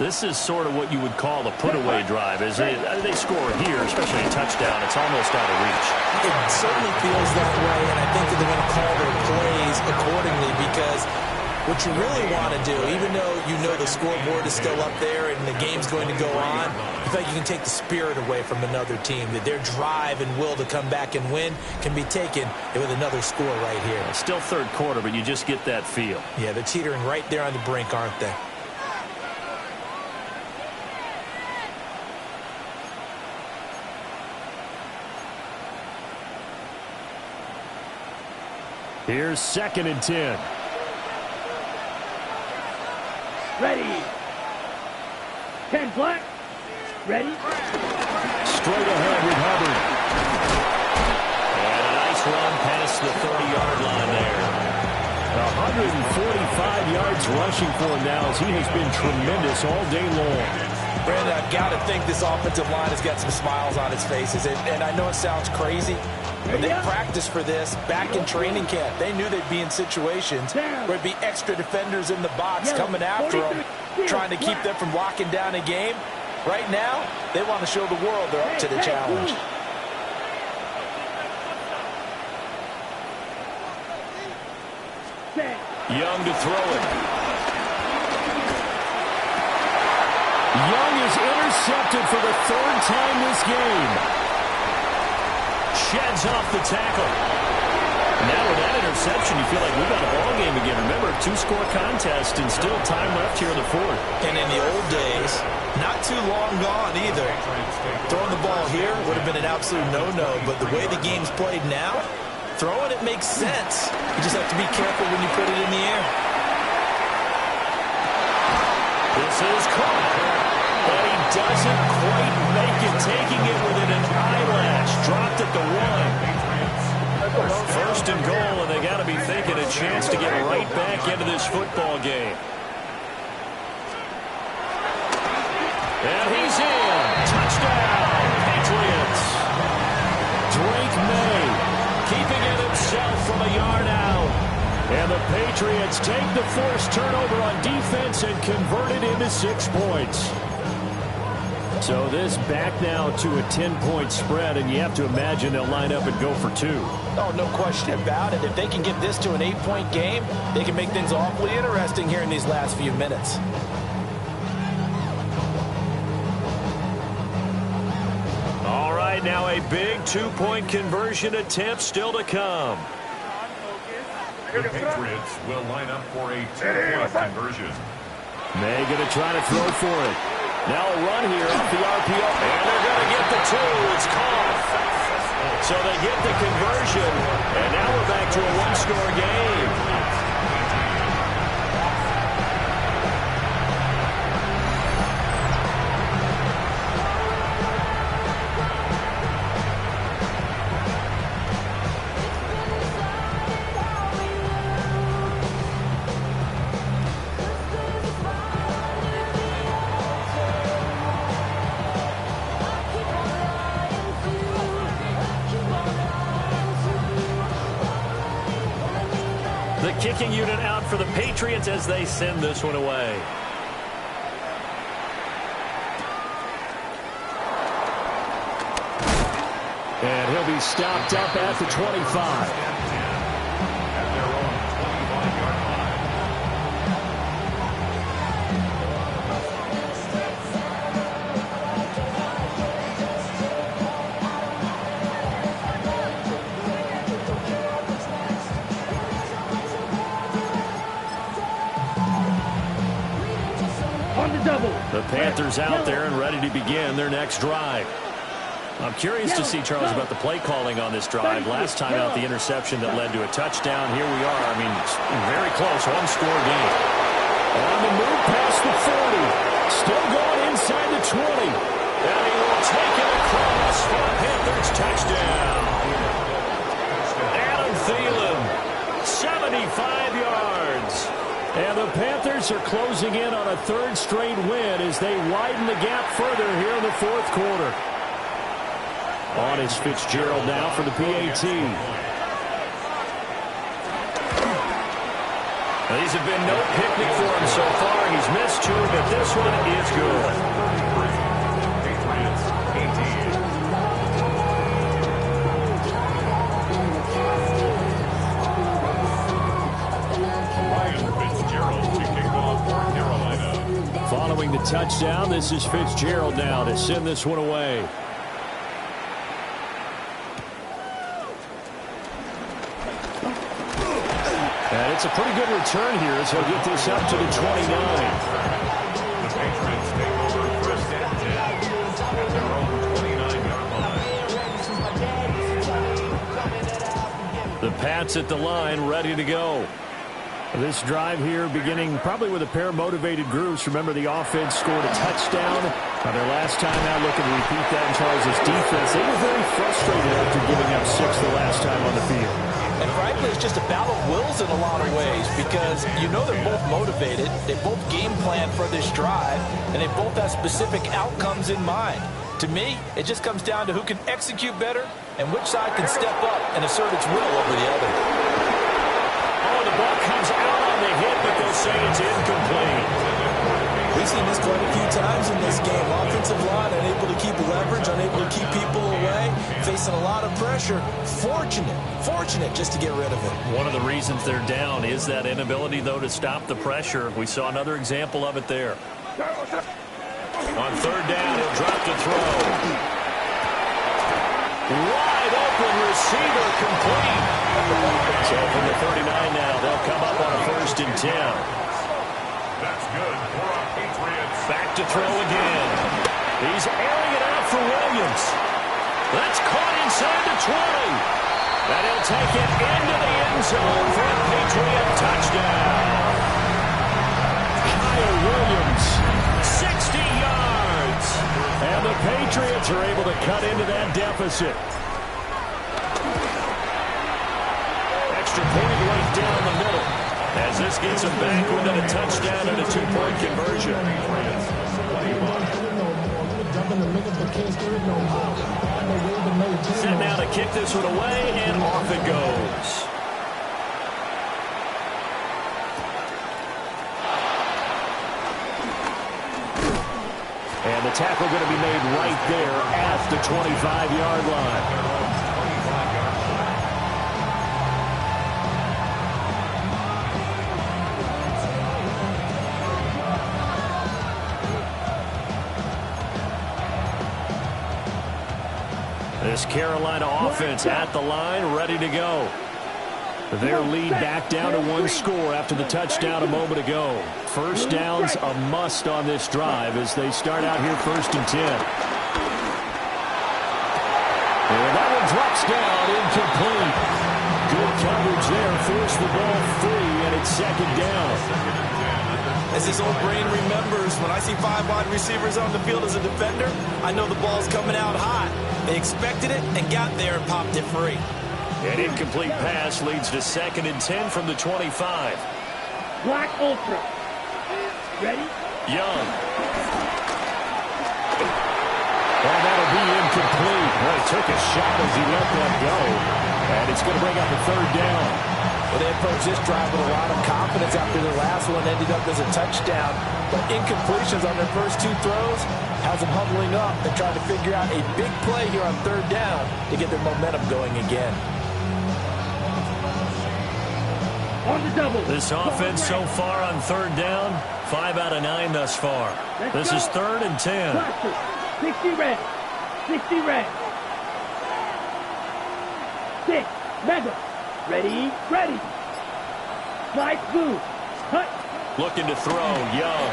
This is sort of what you would call a put-away drive. As they score here, especially a touchdown, it's almost out of reach. It certainly feels that way, and I think that they're going to call their plays accordingly because what you really want to do, even though you know the scoreboard is still up there and the game's going to go on, you feel like you can take the spirit away from another team, that their drive and will to come back and win can be taken with another score right here. It's still 3rd quarter, but you just get that feel. Yeah, they're teetering right there on the brink, aren't they? Here's 2nd and 10. Ready. 10 black. Ready. Straight ahead with Hubbard. And a nice run past the 30-yard line there. 145 yards rushing for him now as he has been tremendous all day long. Brandon, I've got to think this offensive line has got some smiles on its faces. And I know it sounds crazy, but they practiced for this back in training camp. They knew they'd be in situations where there'd be extra defenders in the box coming after them, trying to keep them from locking down a game. Right now, they want to show the world they're up to the challenge. Young to throw it. Young is intercepted for the 3rd time this game. Sheds off the tackle. Now with that interception, you feel like we got a ball game again. Remember, 2-score contest and still time left here in the 4th. And in the old days, not too long gone either. Throwing the ball here would have been an absolute no-no, but the way the game's played now, throwing it makes sense. You just have to be careful when you put it in the air. This is caught. But he doesn't quite make it, taking it within an eyelash. Dropped at the 1. 1st and goal, and they got to be thinking a chance to get right back into this football game. And he's in. Touchdown, Patriots. Drake May keeping it himself from a yard out. And the Patriots take the forced turnover on defense and convert it into 6 points. So this back now to a 10-point spread, and you have to imagine they'll line up and go for 2. Oh, no question about it. If they can get this to an 8-point game, they can make things awfully interesting here in these last few minutes. All right, now a big 2-point conversion attempt still to come. The Patriots will line up for a 2-point conversion. May going to try to throw for it. Now a run here off the RPO. And they're going to get the 2. It's caught. So they get the conversion. And now we're back to a 1-score game. Kicking unit out for the Patriots as they send this one away. And he'll be stopped up at the 25. The Panthers out there and ready to begin their next drive. I'm curious to see, Charles, about the play calling on this drive. Last time out, the interception that led to a touchdown. Here we are. I mean, very close, 1-score game. On the move past the 40. Still going inside the 20. And he will take it across for a Panthers touchdown. Adam Thielen, 75 yards. And the Panthers are closing in on a 3rd straight win as they widen the gap further here in the 4th quarter. On is Fitzgerald now for the PAT. Now, these have been no picnic for him so far. He's missed 2, but this one is good. Following the touchdown, this is Fitzgerald now to send this one away. And it's a pretty good return here as he'll get this up to the 29. The Patriots take over 1st and 10 at their own 29-yard line. The pass Pats at the line, ready to go. This drive here beginning probably with a pair of motivated groups. Remember, the offense scored a touchdown. Their last time out, looking to repeat that in Charles' defense. They were very frustrated after giving up 6 the last time on the field. And frankly, it's just a battle of wills in a lot of ways because you know they're both motivated. They both game plan for this drive, and they both have specific outcomes in mind. To me, it just comes down to who can execute better and which side can step up and assert its will over the other. Oh, the ball comes out on the hit, but they'll say it's incomplete. We've seen this quite a few times in this game. Offensive line unable to keep leverage, unable to keep people away, facing a lot of pressure. Fortunate just to get rid of it. One of the reasons they're down is that inability, though, to stop the pressure. We saw another example of it there. On third down, he'll drop to throw. Wide open receiver, complete. So from the 39 now, they'll come up on a 1st and 10. That's good for our Patriots. Back to throw again. He's airing it out for Williams. That's caught inside the 20. And he'll take it into the end zone for a Patriot touchdown. Kyle Williams, 60 yards. And the Patriots are able to cut into that deficit. Extra point right down the middle. As this gets them back within a touchdown and a 2-point conversion. Set now to kick this one away, and off it goes. And the tackle going to be made right there at the 25-yard line. This Carolina offense at the line, ready to go. Their lead back down to 1 score after the touchdown a moment ago. First down's a must on this drive as they start out here 1st and 10. And that one drops down, incomplete. Good coverage there, forced the ball free, and it's 2nd down. As his old brain remembers, when I see 5 wide receivers on the field as a defender, I know the ball's coming out hot. They expected it and got there and popped it free. An incomplete pass leads to 2nd and 10 from the 25. Black ultra. Ready? Young. And that'll be incomplete. Well, he took a shot as he let that go. And it's going to bring up a 3rd down. Well, they approached this drive with a lot of confidence after their last one ended up as a touchdown. But incompletions on their first 2 throws has them huddling up and trying to figure out a big play here on 3rd down to get their momentum going again. On the double. This offense so far on 3rd down, 5 out of 9 thus far. This is 3rd and 10. 60 red. 60 red. 6. Mega. Ready. Ready. Slide blue. Cut. Looking to throw. Young.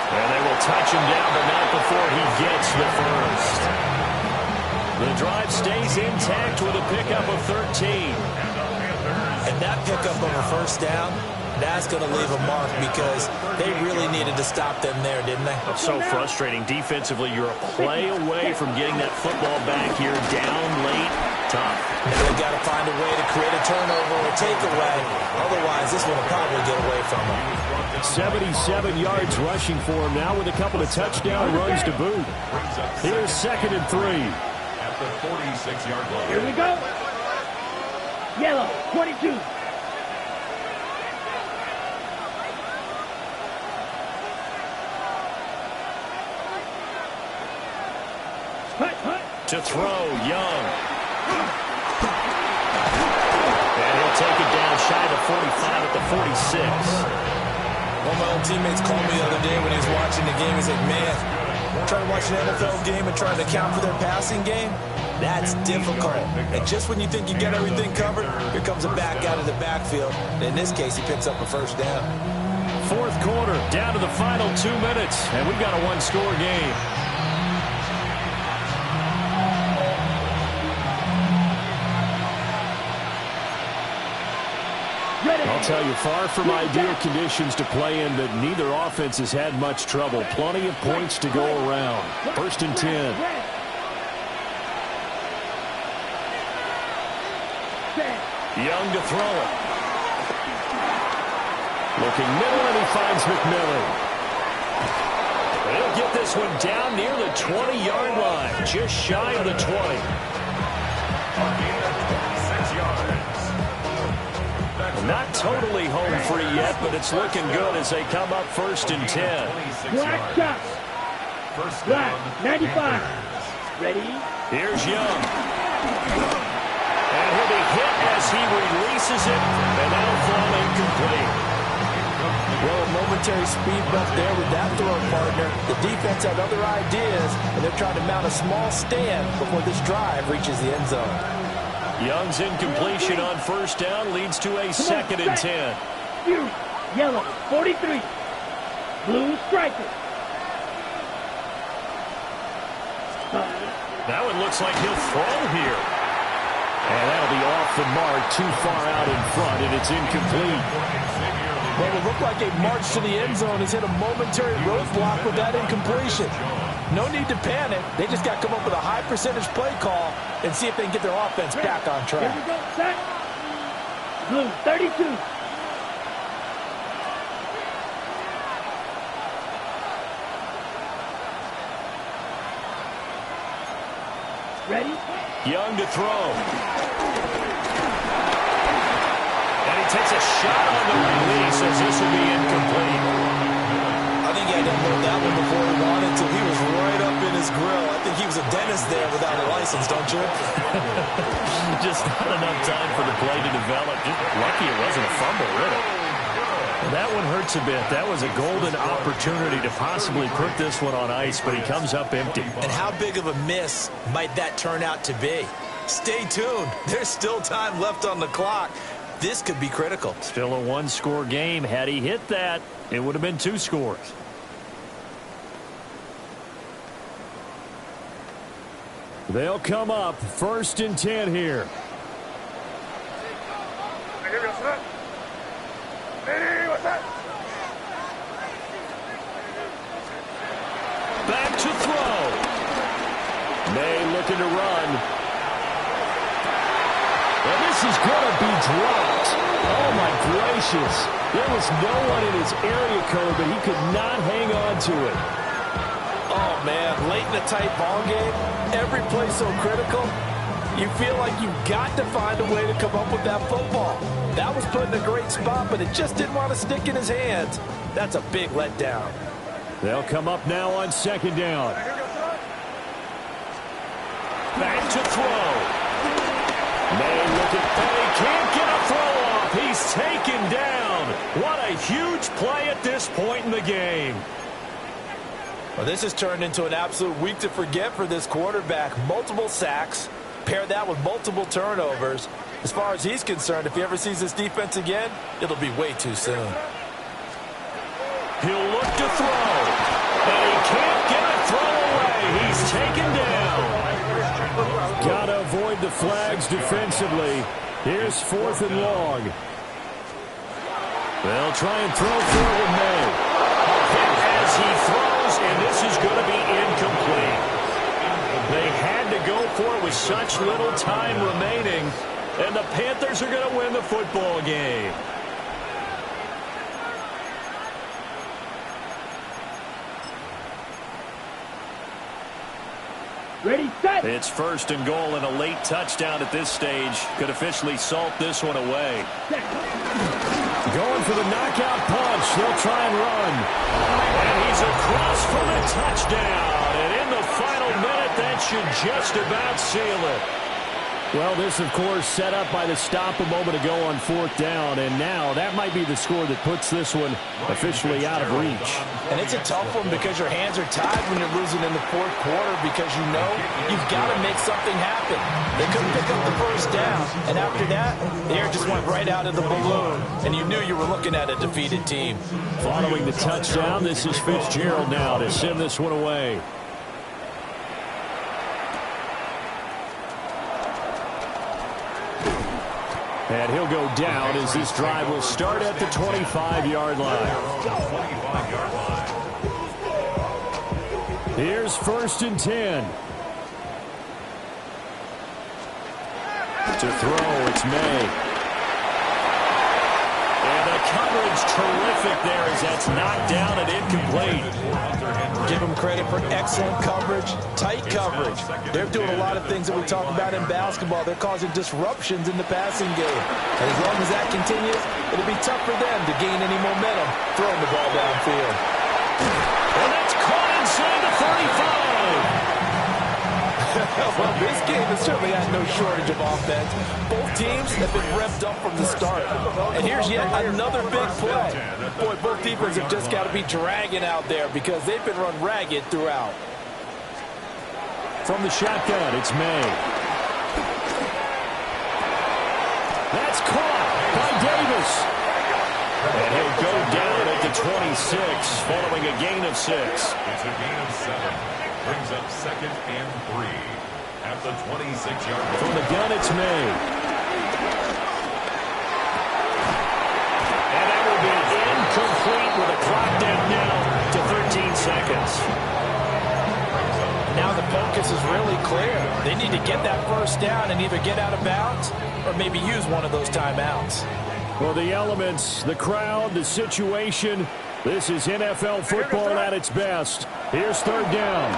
And they will touch him down, but not before he gets the first. The drive stays intact with a pickup of 13. And that pickup of a 1st down, that's going to leave a mark because they really needed to stop them there, didn't they? It's so frustrating. Defensively, you're a play away from getting that football back here. Down late, tough. And they've got to find a way to create a turnover or takeaway. Otherwise, this one will probably get away from them. 77 yards rushing for him now with a couple of touchdown runs to boot. Here's 2nd and 3. At the 46-yard line. Here we go. Yellow. 22. To throw, Young. And he'll take it down shy of the 45 at the 46. One of my old teammates called me the other day when he was watching the game. He said, man, trying to watch an NFL game and trying to account for their passing game, that's difficult. And just when you think you get everything covered, here comes a back out of the backfield. In this case, he picks up a 1st down. 4th quarter, down to the final 2 minutes, and we've got a 1-score game. I'll tell you, far from ideal conditions to play in, but neither offense has had much trouble. Plenty of points to go around. 1st and 10. Young to throw it. Looking middle, and he finds McMillan. He'll get this one down near the 20-yard line, just shy of the 20. Not totally home free yet, but it's looking good as they come up 1st and 10. Black shots. Black, 95. Ready? Here's Young. And he'll be hit as he releases it, and that'll fall incomplete. Well, a momentary speed bump there with that throw partner. The defense had other ideas, and they're trying to mount a small stand before this drive reaches the end zone. Young's incompletion on 1st down leads to a 2nd and 10. You, yellow, 43. Blue striker. That one looks like he'll throw here. And that'll be off the mark, too far out in front, and it's incomplete. Well, it looked like a march to the end zone has hit a momentary roadblock with that incompletion. No need to panic. They just got to come up with a high percentage play call and see if they can get their offense back on track. Here we go, set. Blue, 32. Ready? Young to throw. And he takes a shot on the release as this will be incomplete. I think he had to unload that one before he wanted to. He was right up in his grill. I think he was a dentist there without a license, don't you? Just not enough time for the play to develop. Just lucky it wasn't a fumble, really. That one hurts a bit. That was a golden opportunity to possibly put this one on ice, but he comes up empty. And how big of a miss might that turn out to be? Stay tuned. There's still time left on the clock. This could be critical. Still a one-score game. Had he hit that, it would have been 2 scores. They'll come up 1st and 10 here. Back to throw. May looking to run. And this is going to be dropped. Oh, my gracious. There was no one in his area code, but he could not hang on to it. Oh, man, late in a tight ball game, every play so critical, you feel like you've got to find a way to come up with that football. That was put in a great spot, but it just didn't want to stick in his hands. That's a big letdown. They'll come up now on 2nd down. Back to throw. May look at May, can't get a throw off. He's taken down. What a huge play at this point in the game. Well, this has turned into an absolute week to forget for this quarterback. Multiple sacks, pair that with multiple turnovers. As far as he's concerned, if he ever sees this defense again, it'll be way too soon. He'll look to throw. And he can't get a throw away. He's taken down. Got to avoid the flags defensively. Here's 4th and long. They'll try and throw for it with May. As he throws, and this is going to be incomplete. They had to go for it with such little time remaining, and the Panthers are going to win the football game. Ready, set. It's 1st and goal, and a late touchdown at this stage could officially salt this one away. Going for the knockout punch. They'll try and run. And he's across for the touchdown. And in the final minute, that should just about seal it. Well, this, of course, set up by the stop a moment ago on 4th down. And now that might be the score that puts this one officially out of reach. And it's a tough one because your hands are tied when you're losing in the 4th quarter because you know you've got to make something happen. They couldn't pick up the 1st down. And after that, the air just went right out of the balloon. And you knew you were looking at a defeated team. Following the touchdown, this is Fitzgerald now to send this one away. And he'll go down as this drive will start at the 25-yard line. Here's 1st and 10. To throw, it's May. And the coverage terrific there as that's knocked down and incomplete. Give them credit for excellent coverage, tight coverage. They're doing a lot of things that we talk about in basketball. They're causing disruptions in the passing game. And as long as that continues, it'll be tough for them to gain any momentum throwing the ball downfield. And that's caught inside the 35. Well, this game has certainly had no shortage of offense. Both teams have been revved up from the start. And here's yet another big play. Boy, both defenses have just got to be dragging out there because they've been run ragged throughout. From the shotgun, it's May. That's caught by Davis. And he'll go down at the 26 following a gain of 6. It's a gain of 7. Brings up 2nd and 3 at the 26-yard line. From the gun, it's May. And that will be incomplete with a clock down now to 13 seconds. Now the focus is really clear. They need to get that 1st down and either get out of bounds or maybe use one of those timeouts. Well, the elements, the crowd, the situation, this is NFL football at its best. Here's 3rd down.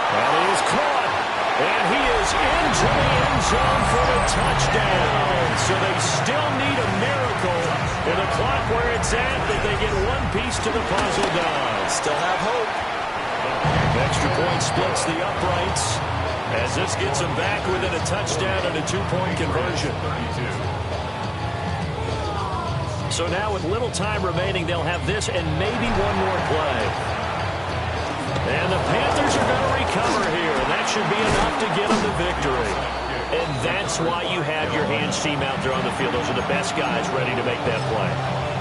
And he is caught. And he is into the end zone for a touchdown. So they still need a miracle. With the clock where it's at, that they get one piece to the puzzle done. Still have hope. Extra point splits the uprights. As this gets them back within a touchdown and a 2-point conversion. So now with little time remaining, they'll have this and maybe one more play. And the Panthers are going to recover here, and that should be enough to get them the victory. And that's why you have your hands team out there on the field. Those are the best guys ready to make that play.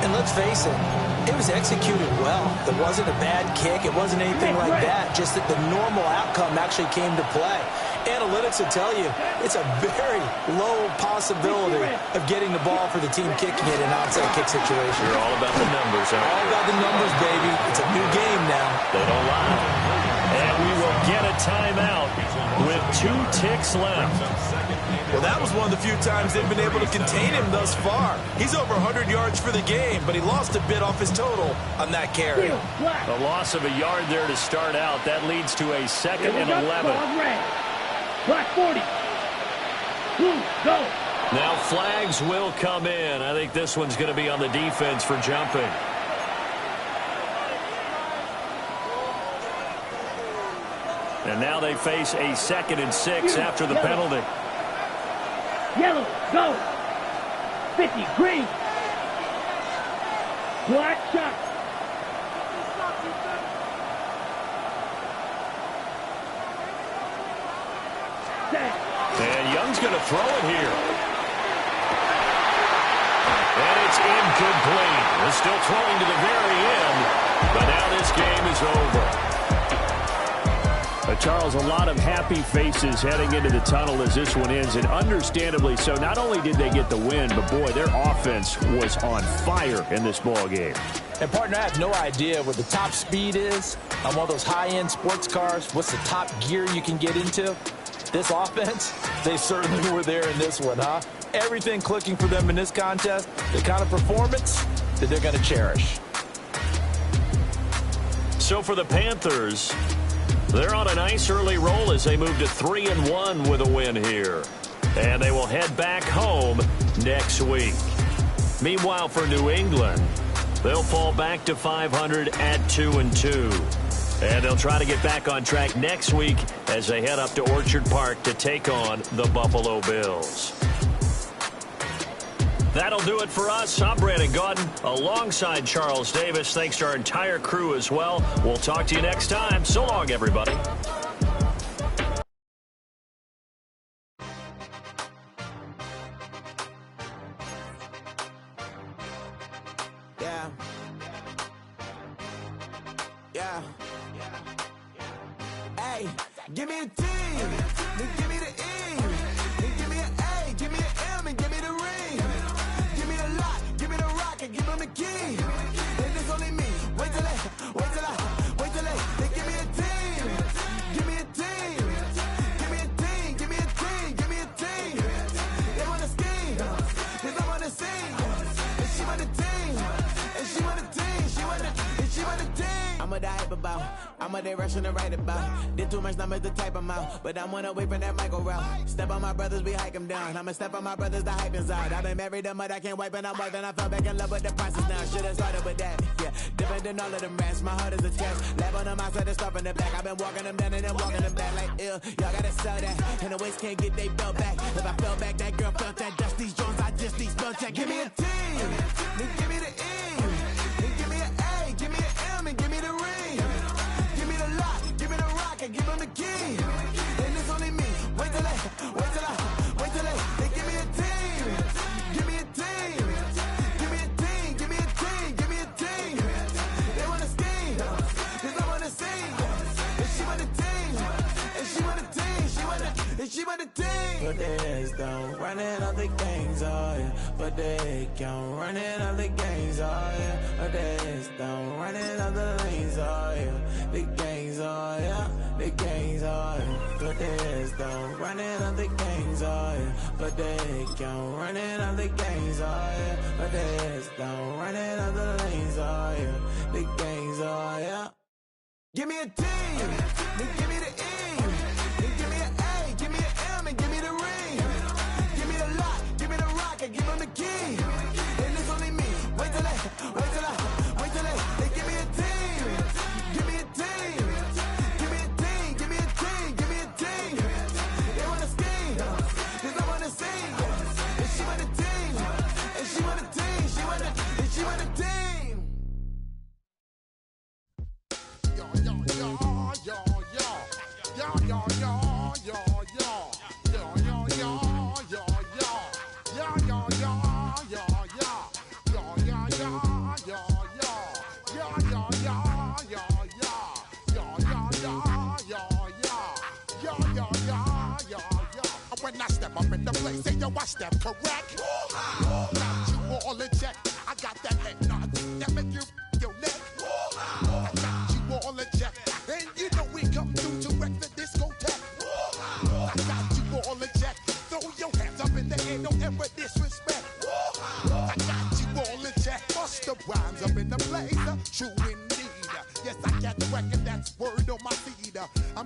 And let's face it, it was executed well. There wasn't a bad kick. It wasn't anything like that. Just that the normal outcome actually came to play. Analytics will tell you it's a very low possibility of getting the ball for the team kicking it in an onside kick situation. You're all about the numbers, huh? All about the numbers, baby. It's a new game now. They don't lie. And we will get a timeout with 2 ticks left. Well, that was one of the few times they've been able to contain him thus far. He's over 100 yards for the game, but he lost a bit off his total on that carry. A loss of a yard there to start out. That leads to a 2nd and 11. Black 40. Blue, go. Now flags will come in. I think this one's going to be on the defense for jumping. And now they face a 2nd and 6 after the penalty. Yellow, go. 50, green. Black shot. And Young's going to throw it here. And it's incomplete. They're still throwing to the very end. But now this game is over. Charles, a lot of happy faces heading into the tunnel as this one ends, and understandably so. Not only did they get the win, but boy, their offense was on fire in this ball game. And partner, I have no idea what the top speed is on one of those high-end sports cars. What's the top gear you can get into? This offense, they certainly were there in this one, huh? Everything clicking for them in this contest, the kind of performance that they're going to cherish. So for the Panthers, they're on a nice early roll as they move to 3-1 with a win here. And they will head back home next week. Meanwhile, for New England, they'll fall back to 500 at 2-2. And they'll try to get back on track next week as they head up to Orchard Park to take on the Buffalo Bills. That'll do it for us. I'm Brandon Gaudin alongside Charles Davis. Thanks to our entire crew as well. We'll talk to you next time. So long, everybody. Yeah. Yeah. Hey, give me a T. Give me the E. Give me what they rushing to write about. Did too much numbers to type them out, but I'm one away from that Michael route. Step on my brothers, we hike them down. I'ma step on my brothers, the hype inside. I've been married them, but I can't wipe it out more than I fell back in love with the process now. Should've started with that, yeah. Different than all of them rats, my heart is attached. Lab on them outside and stuff in the back. I've been walking them down and then walking them back like ill. Y'all gotta sell that, and the waist can't get they belt back. If I fell back, that girl felt that. Dust these Jones, I just need spell check. Give me a T, then give me the E, then give me an A, give me an M, and give me the ring. Give me the lock, give me the rock, and give them the key. And it's only me. Wait till they give me a team. Give me a team. Give me a team. Give me a team. Give me a team. They wanna scheme, 'cause I wanna sing. And she want a team. And she want a team. She want a team. Put their heads down, running all the gangs, oh yeah. Put their head down, running all the gangs, oh yeah. Put their heads down, running all the lanes, oh yeah. The gangs, oh yeah. The gangs, oh yeah. Put their heads down, running all the gangs, oh yeah. Put their head down, running all the gangs, oh yeah. Put their heads down, running all the lanes, oh yeah. The gangs, oh yeah. Give me a T, then give me the E, then give me an A, give me an M, and give me the ring. Give me the lock, give me the rock, and give them the key. And it's only me. Wait till they give me a team. Give me a team. Give me a team. Give me a team. Give me a team. They wanna scheme, 'cause I wanna sing. And she want a team. And she want a team. She want a team. When I step up in the place, say yo, I step correct. Got you all in check. I got that head nod that make you your neck. I got you all in check, and you know we come through to wreck the discotheque. I got you all in check. Throw your hands up in the air, don't ever disrespect. I got you all in check. Bust the rhymes up in the place, true indeed. Yes, I got the record, that's word on my feed. I'm